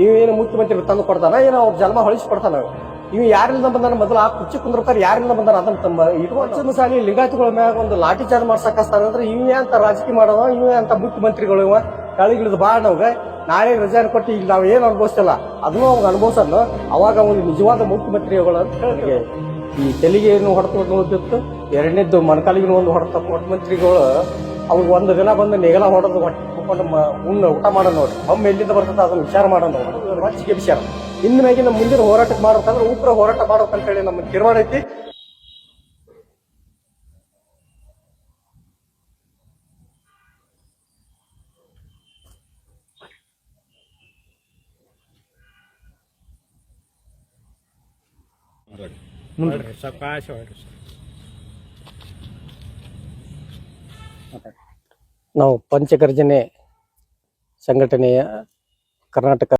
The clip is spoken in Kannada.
ಏನು ಮುಖ್ಯಮಂತ್ರಿ ತಂದು ಕೊಡ್ತಾನ, ಏನೋ ಅವ್ರ ಜನ್ಮ ಹೊಳಿಸಿ ಕೊಡ್ತಾನ. ಇವ್ ಯಾರಿಂದ ಬಂದಾನ, ಮೊದಲು ಆ ಕುರ್ಚಿ ಕುಂದ್ರತಾರ ಯಾರಿಂದ ಬಂದಾನ ಅದನ್ನ ತಮ್ಮ ಇರುವ ಸಾಲಿ ಲಿಂಗಾಯತಗಳ ಮ್ಯಾಗ ಒಂದು ಲಾಠಿ ಚಾರ್ಜ್ ಮಾಡ್ಸಕ್ಕಾಸ್ತಾರ ಅಂದ್ರೆ ಇವೇ ಅಂತ ರಾಜಕೀಯ ಮಾಡೋಣ, ಇವೇ ಅಂತ ಮುಖ್ಯಮಂತ್ರಿಗಳು ಇವ ಕೆಳಗಿಳಿದು ಬಾ ನಮ್ಗ ನಾಳೆ ರಜಾನ ಕೊಟ್ಟು ಈಗ ನಾವ್ ಏನ್ ಅನುಭವಿಸ್ತಲ್ಲ ಅದನ್ನು ಅವಾಗ ಅನುಭವಿಸಲ್ಲ. ಅವಾಗ ಒಂದು ನಿಜವಾದ ಮುಖ್ಯಮಂತ್ರಿಗಳು ಅಂತ ಹೇಳಿ ಈ ತೆಲಿಗೆಯನ್ನು ಹೊಡೆತ ನೋಡಿತ್ತು. ಎರಡನೇದ್ದು ಮೊಣಕಾಲಿಗೆ ಒಂದು ಹೊಡೆತ ಮುಖ್ಯಮಂತ್ರಿಗಳು ಅವ್ರಿಗೆ ಒಂದು ದಿನ ಬಂದು ನೆಗಲ ಹೊಡೆದು ಹೊಟ್ಟೆಕೊಂಡು ಊಟ ಮಾಡೋಣ ನೋಡ್ರಿ. ಒಮ್ಮೆ ಎಲ್ಲಿಂದ ಬರ್ತದ ಅದನ್ನ ವಿಚಾರ ಮಾಡೋಣ ಮಚ್ಚಿಗೆ ವಿಚಾರ. ಇನ್ನು ಮ್ಯಾಗಿ ನಮ್ಮ ಮುಂದಿನ ಹೋರಾಟಕ್ಕೆ ಮಾಡ್ಬೇಕಂದ್ರೆ ಉಗ್ರ ಹೋರಾಟ ಮಾಡ್ಬೇಕಂತ ಹೇಳಿ ನಮ್ಮ ತೀರ್ಮಾನ ಐತಿ. ನಾವು ಪಂಚಗರ್ಜನೆ ಸಂಘಟನೆಯ ಕರ್ನಾಟಕ